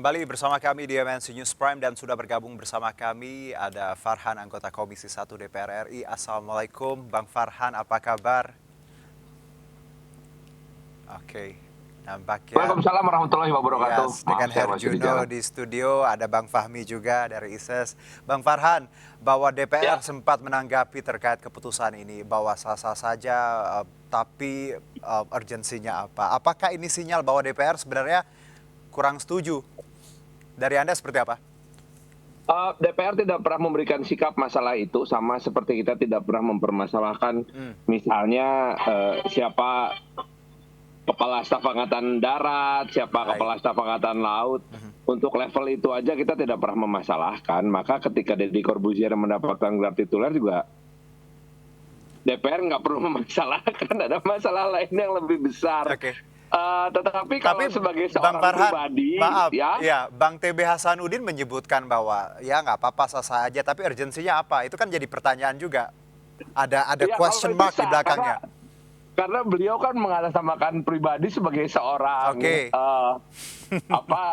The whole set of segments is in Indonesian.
Kembali bersama kami di MNC News Prime dan sudah bergabung bersama kami ada Farhan, anggota Komisi 1 DPR RI. Assalamualaikum Bang Farhan, apa kabar? Oke, nampaknya Waalaikumsalam warahmatullahi wabarakatuh. yes, Maaf dengan saya masih di Herjuno jalan. di studio, ada Bang Fahmi juga dari ISES. Bang Farhan, bahwa DPR Ya, sempat menanggapi terkait keputusan ini bahwa sah-sah saja, tapi urgensinya apa? Apakah ini sinyal bahwa DPR sebenarnya kurang setuju? Dari Anda seperti apa? DPR tidak pernah memberikan sikap masalah itu, sama seperti kita tidak pernah mempermasalahkan Hmm, misalnya siapa kepala staf angkatan darat, siapa baik. kepala staf angkatan laut. Untuk level itu aja kita tidak pernah memasalahkan. Maka ketika Deddy Corbuzier mendapatkan gelar tituler juga DPR nggak perlu memasalahkan. Ada masalah lain yang lebih besar. Oke. Tetapi Tapi kalau sebagai Bang seorang Farhan, pribadi, maaf, ya. ya Bang TB Hasanuddin menyebutkan bahwa ya nggak apa-apa sah-sah aja, tapi urgensinya apa? Itu kan jadi pertanyaan juga. Ada Ya kalau question itu mark di sah, belakangnya. karena beliau kan mengatasnamakan pribadi sebagai seorang Oke, apa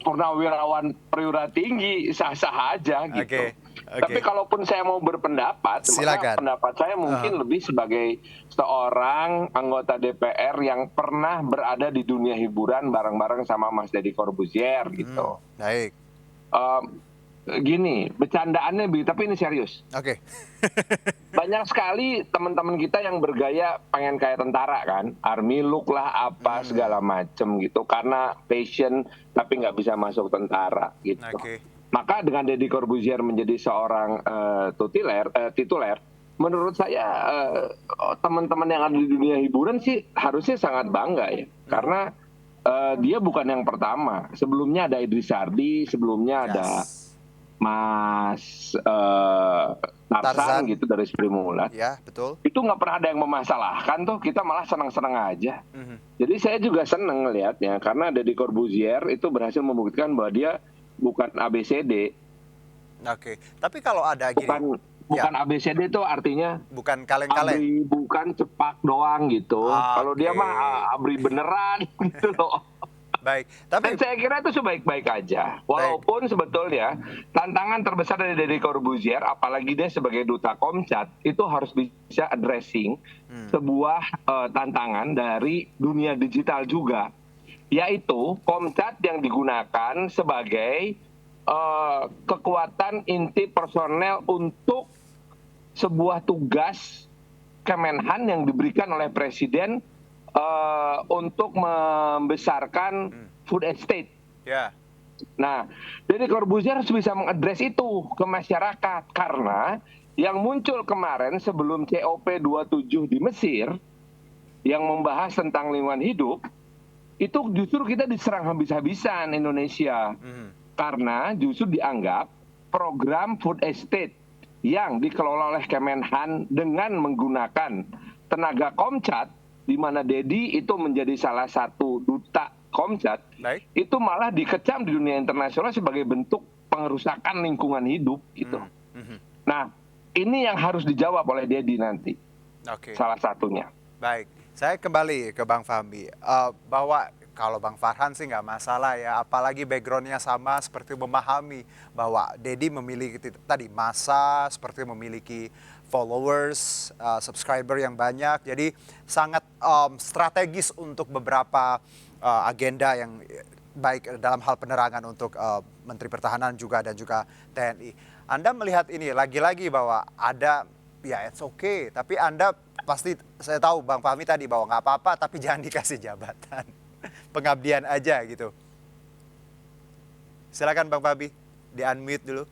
purnawirawan perwira tinggi, sah-sah aja oke, gitu. oke. Tapi kalaupun saya mau berpendapat, maka Silakan. pendapat saya Eh, mungkin lebih sebagai seorang anggota DPR yang pernah berada di dunia hiburan bareng-bareng sama Mas Deddy Corbuzier gitu. baik. Em, Gini, bercandaannya tapi ini serius. Oke. Banyak sekali teman-teman kita yang bergaya pengen kayak tentara kan, army look lah apa segala macem gitu, karena passion tapi nggak bisa masuk tentara gitu. Oke. Maka dengan Deddy Corbuzier menjadi seorang tituler, menurut saya teman-teman yang ada di dunia hiburan sih harusnya sangat bangga ya, karena dia bukan yang pertama. Sebelumnya ada Idris Sardi, sebelumnya ada Yes. Mas Tarsan Tarzan, gitu dari Srimulat. ya betul. Itu nggak pernah ada yang memasalahkan tuh, kita malah senang-senang aja. Mhm. Jadi saya juga senang ngelihatnya, karena Deddy Corbuzier itu berhasil membuktikan bahwa dia bukan ABCD. Oke. Tapi kalau ada gini, ya Bukan ABCD itu artinya bukan kaleng-kaleng. ABRI, bukan cepak doang gitu. Kalau dia Oke. mah ABRI beneran gitu loh. Baik. Dan Tapi saya kira itu sebaik-baik aja. baik. Walaupun sebetulnya tantangan terbesar dari Deddy Corbuzier, apalagi dia sebagai duta Komcat, itu harus bisa addressing sebuah tantangan dari dunia digital juga. Yaitu Komcat yang digunakan sebagai kekuatan inti personel untuk sebuah tugas Kemenhan yang diberikan oleh Presiden untuk membesarkan food estate. Ya. Nah, jadi Corbuzier harus bisa mengadres itu ke masyarakat, karena yang muncul kemarin sebelum COP27 di Mesir yang membahas tentang lingkungan hidup, itu justru kita diserang habis-habisan Indonesia, karena justru dianggap program food estate yang dikelola oleh Kemenhan dengan menggunakan tenaga Komcat, di mana Deddy itu menjadi salah satu duta Komcat, Baik. itu malah dikecam di dunia internasional sebagai bentuk pengerusakan lingkungan hidup gitu. Nah, ini yang harus dijawab oleh Deddy nanti, Oke. salah satunya. Baik, saya kembali ke Bang Fahmi. Bahwa kalau Bang Farhan sih nggak masalah ya, apalagi backgroundnya sama seperti memahami bahwa Deddy memiliki tadi massa, seperti memiliki followers, subscriber yang banyak, jadi sangat strategis untuk beberapa agenda yang baik dalam hal penerangan untuk Menteri Pertahanan juga dan juga TNI. Anda melihat ini lagi-lagi bahwa ada ya it's okay, tapi Anda pasti saya tahu Bang Fahmi tadi bahwa nggak apa-apa tapi jangan dikasih jabatan. Pengabdian aja gitu. Silakan Bang Fahmi, di-unmute dulu.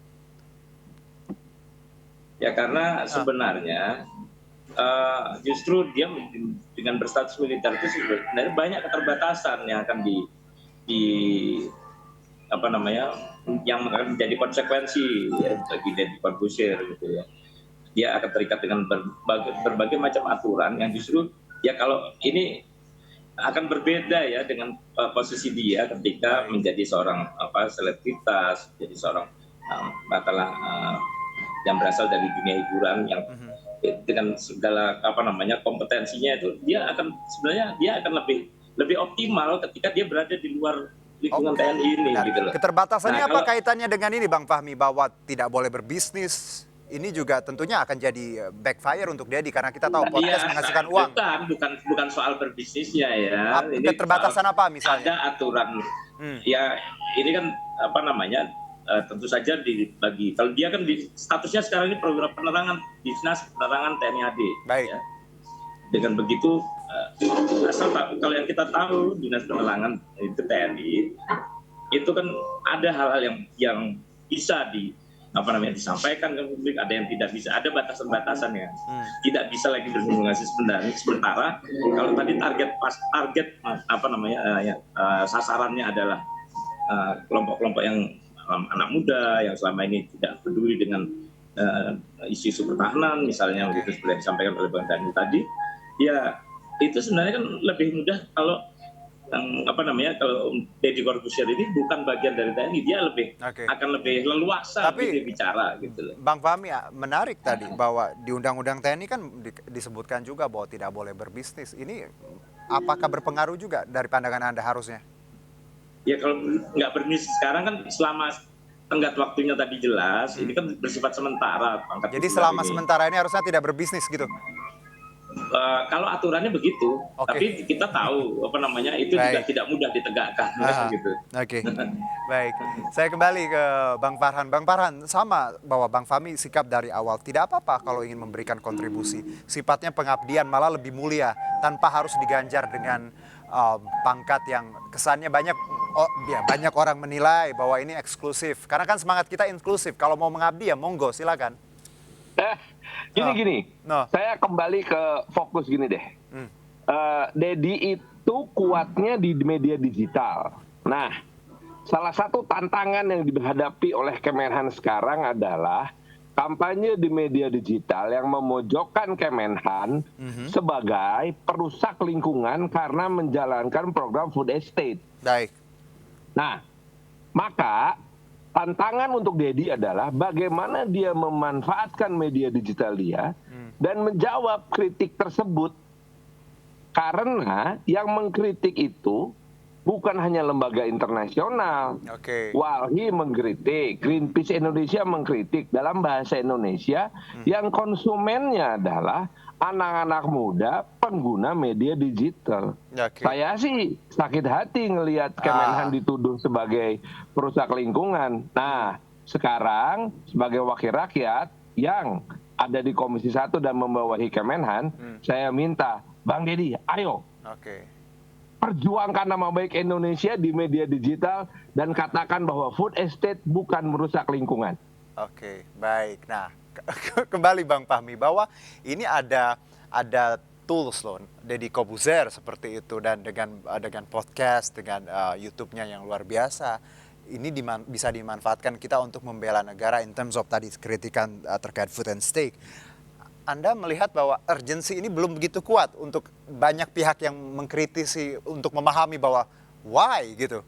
Ya karena sebenarnya justru dia dengan berstatus militer itu sebenarnya banyak keterbatasan yang akan di apa namanya yang akan menjadi konsekuensi ya, bagi Deddy Corbuzier gitu ya. Dia akan terikat dengan berbagai macam aturan yang justru ya kalau ini akan berbeda ya dengan posisi dia ketika menjadi seorang selebritas, menjadi seorang katakanlah yang berasal dari dunia hiburan yang dengan segala kompetensinya itu dia akan sebenarnya dia akan lebih optimal ketika dia berada di luar lingkungan TNI ini Nah, gitu loh. keterbatasannya Nah, apa kalau kaitannya dengan ini Bang Fahmi, bahwa tidak boleh berbisnis? Ini juga tentunya akan jadi backfire untuk Dedi karena kita tahu podcast iya, menghasilkan uang. bukan soal berbisnisnya ya. Ini Keterbatasan soal apa misalnya? ada aturan. Hmm. Ya, ini kan apa namanya? Tentu saja dibagi. Kalau dia kan statusnya sekarang ini program penerangan Dinas Penerangan TNI AD. Baik. Ya. Dengan begitu, kalau yang kita tahu Dinas Penerangan itu TNI itu kan ada hal-hal yang bisa disampaikan ke publik, ada yang tidak bisa, ada batasan-batasan yang tidak bisa lagi berkomunikasi sementara kalau tadi target sasarannya adalah kelompok-kelompok yang anak muda yang selama ini tidak peduli dengan isu-isu pertahanan misalnya begitu seperti yang disampaikan oleh Bang Dani tadi, ya itu sebenarnya kan lebih mudah kalau kalau Deddy Corbuzier ini bukan bagian dari TNI, dia akan lebih leluasa gitu bicara gitu loh. Bang Fahmi, menarik tadi bahwa di Undang-Undang TNI kan disebutkan juga bahwa tidak boleh berbisnis. Ini apakah berpengaruh juga dari pandangan Anda harusnya? Ya kalau nggak berbisnis sekarang kan selama tenggat waktunya tadi jelas, ini kan bersifat sementara. Jadi selama sementara ini harusnya tidak berbisnis gitu? Kalau aturannya begitu, tapi kita tahu itu juga tidak mudah ditegakkan gitu. Oke. Baik. Saya kembali ke Bang Farhan. Bang Farhan, sama bahwa Bang Fahmi sikap dari awal tidak apa-apa kalau ingin memberikan kontribusi. Sifatnya pengabdian malah lebih mulia tanpa harus diganjar dengan pangkat yang kesannya banyak orang menilai bahwa ini eksklusif. Karena kan semangat kita inklusif. Kalau mau mengabdi ya monggo silakan. Gini, saya kembali ke fokus gini deh. Dedi itu kuatnya di media digital. Nah, salah satu tantangan yang dihadapi oleh Kemenhan sekarang adalah kampanye di media digital yang memojokkan Kemenhan sebagai perusak lingkungan karena menjalankan program food estate. Baik. Nah, maka tantangan untuk Dedi adalah bagaimana dia memanfaatkan media digital dia dan menjawab kritik tersebut. Karena yang mengkritik itu bukan hanya lembaga internasional. Walhi mengkritik, Greenpeace Indonesia mengkritik dalam bahasa Indonesia yang konsumennya adalah anak-anak muda pengguna media digital. Saya sih sakit hati ngelihat Kemenhan dituduh sebagai perusak lingkungan. Nah, sekarang sebagai wakil rakyat yang ada di Komisi 1 dan membawahi Kemenhan, saya minta, Bang Dedi, ayo. Perjuangkan nama baik Indonesia di media digital dan katakan bahwa food estate bukan merusak lingkungan. Oke, baik. Nah, kembali Bang Fahmi bahwa ini ada tools loh, Deddy Corbuzier seperti itu, dan dengan podcast, dengan YouTube-nya yang luar biasa, ini bisa dimanfaatkan kita untuk membela negara in terms of tadi kritikan terkait food and stake. Anda melihat bahwa urgensi ini belum begitu kuat untuk banyak pihak yang mengkritisi untuk memahami bahwa why gitu.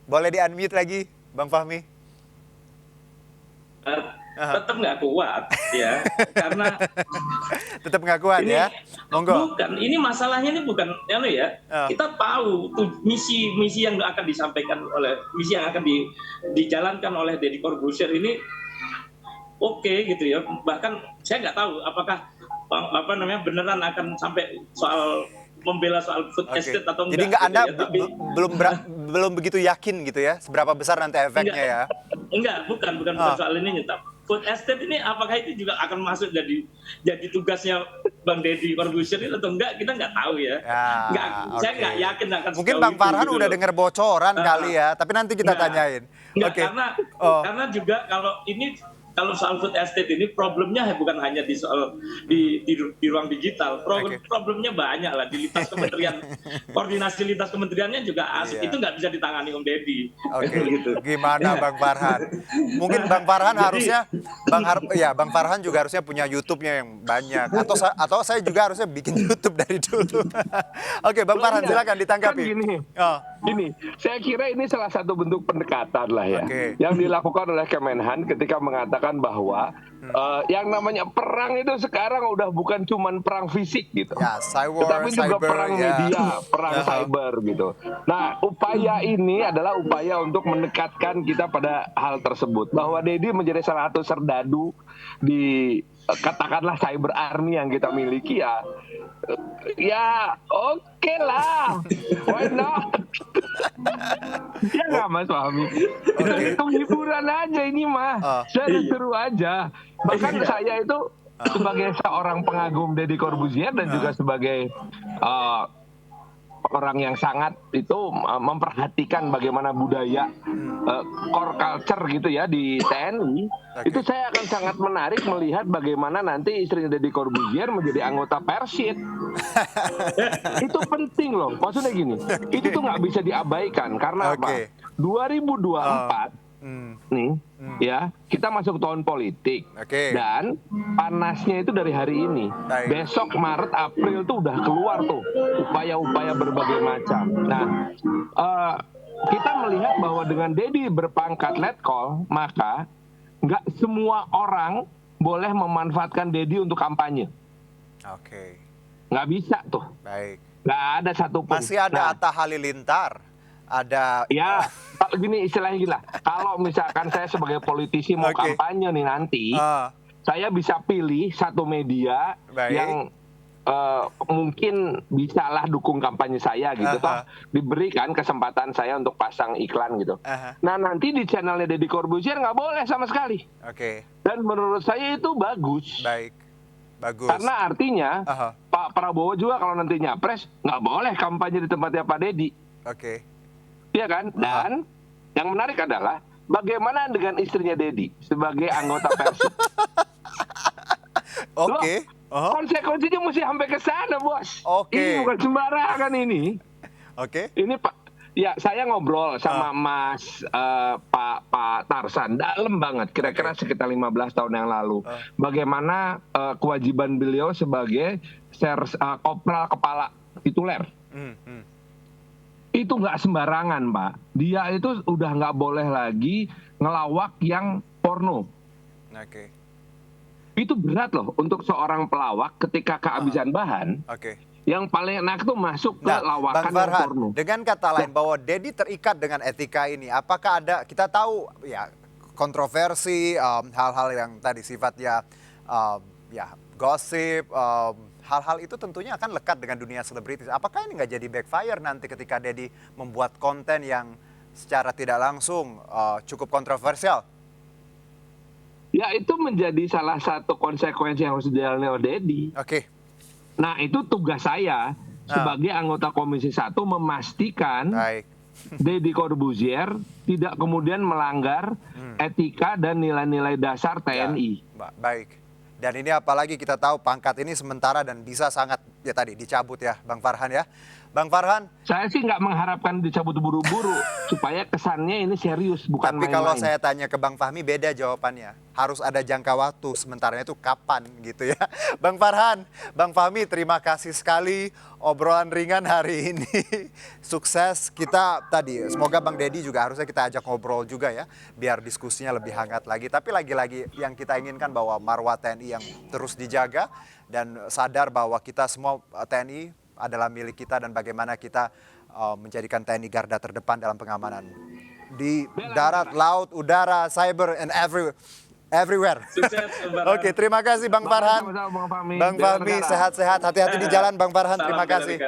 Boleh di-unmute lagi, Bang Fahmi? Tetap nggak kuat ya, karena tetap nggak kuat ini, ya. Monggo. Bukan, ini masalahnya ini bukan kita tahu misi yang akan disampaikan misi yang akan dijalankan oleh Deddy Corbuzier ini gitu ya. Bahkan saya nggak tahu apakah beneran akan sampai soal membela soal food estate atau enggak. Jadi Anda gitu ya, belum begitu yakin gitu ya seberapa besar nanti efeknya ya? Bukan soal ini nyetap. Food estate ini apakah itu juga akan masuk jadi tugasnya Bang Deddy Corbuzier ini atau enggak, kita nggak tahu ya. Saya nggak yakin akan. Mungkin Bang Farhan udah dengar bocoran kali ya, tapi nanti kita tanyain. Karena juga kalau soal food estate ini problemnya bukan hanya di soal di ruang digital, problemnya banyak lah di lintas kementerian, koordinasi lintas kementeriannya juga itu nggak bisa ditangani Om Deddy. Gitu. Gimana Bang Farhan? Mungkin Bang Farhan harusnya, Bang Farhan juga harusnya punya YouTube-nya yang banyak, atau saya juga harusnya bikin YouTube dari dulu. Bang Farhan silakan ditanggapi. Kan gini. Ini, saya kira ini salah satu bentuk pendekatan lah ya, Oke. yang dilakukan oleh Kemenhan ketika mengatakan bahwa yang namanya perang itu sekarang udah bukan cuman perang fisik gitu, Ya, tetapi juga cyber, perang ya. media, perang Aha. cyber gitu. Nah, upaya ini adalah upaya untuk mendekatkan kita pada hal tersebut, bahwa Dedi menjadi salah satu serdadu di katakanlah cyber army yang kita miliki ya. Ya, oke lah. Why not? Ya nggak Mas Fahmi? Itu hiburan aja ini mah. Seru-seru aja. Bahkan saya itu sebagai seorang pengagum Deddy Corbuzier dan juga sebagai orang yang sangat itu memperhatikan bagaimana budaya core culture gitu ya di TNI. Itu saya akan sangat menarik melihat bagaimana nanti istrinya Deddy Corbuzier menjadi anggota Persit. Itu penting loh. Maksudnya gini, itu tuh nggak bisa diabaikan karena apa? 2024 nih ya, kita masuk tahun politik. Dan panasnya itu dari hari ini. Besok Maret April tuh udah keluar tuh upaya-upaya berbagai macam. Nah, kita melihat bahwa dengan Deddy berpangkat letkol, maka nggak semua orang boleh memanfaatkan Deddy untuk kampanye. Nggak bisa tuh. Nggak ada satupun. Masih ada Atta Halilintar. Ada ya gini istilahnya gila. Kalau misalkan saya sebagai politisi mau kampanye nih nanti, saya bisa pilih satu media yang mungkin bisalah dukung kampanye saya gitu, toh diberikan kesempatan saya untuk pasang iklan gitu. Nah nanti di channelnya Deddy Corbuzier nggak boleh sama sekali. Dan menurut saya itu bagus. Bagus. Karena artinya Pak Prabowo juga kalau nanti nyapres nggak boleh kampanye di tempatnya Pak Deddy. Iya kan? Dan yang menarik adalah bagaimana dengan istrinya Deddy sebagai anggota Persib. Konsekuensinya mesti sampai ke sana, Bos. Ini bukan sembarangan ini. Ini Pak, ya saya ngobrol sama Mas Pak Tarsan dalam banget, kira-kira sekitar 15 tahun yang lalu. Bagaimana kewajiban beliau sebagai kopral kepala tituler. Itu nggak sembarangan, Pak. Dia itu udah nggak boleh lagi ngelawak yang porno. Itu berat loh untuk seorang pelawak ketika kehabisan bahan. Yang paling enak tuh masuk ke lawakan Bang Farhan, yang porno. dengan kata lain bahwa Deddy terikat dengan etika ini, apakah ada, kita tahu ya kontroversi, hal-hal yang tadi sifatnya ya gosip, hal-hal itu tentunya akan lekat dengan dunia selebritis. Apakah ini nggak jadi backfire nanti ketika Deddy membuat konten yang secara tidak langsung cukup kontroversial? Ya itu menjadi salah satu konsekuensi yang harus dijalani oleh Deddy. Nah itu tugas saya sebagai anggota Komisi 1 memastikan Deddy Corbuzier tidak kemudian melanggar etika dan nilai-nilai dasar TNI. Dan ini apalagi kita tahu pangkat ini sementara dan bisa sangat ya tadi dicabut ya Bang Farhan ya. Bang Farhan. Saya sih nggak mengharapkan dicabut buru-buru supaya kesannya ini serius bukan main-main. Tapi kalau saya tanya ke Bang Fahmi beda jawabannya. Harus ada jangka waktu, sementaranya itu kapan gitu ya. Bang Farhan, Bang Fahmi terima kasih sekali obrolan ringan hari ini. Sukses kita tadi. Semoga Bang Deddy juga harusnya kita ajak ngobrol juga ya. Biar diskusinya lebih hangat lagi. Tapi lagi-lagi yang kita inginkan bahwa marwah TNI yang terus dijaga. Dan sadar bahwa kita semua TNI adalah milik kita dan bagaimana kita menjadikan TNI garda terdepan dalam pengamanan di darat, laut, udara, cyber, and everywhere. Oke, terima kasih Bang Farhan. Bang Fahmi, sehat-sehat. Hati-hati di jalan Bang Farhan, terima kasih.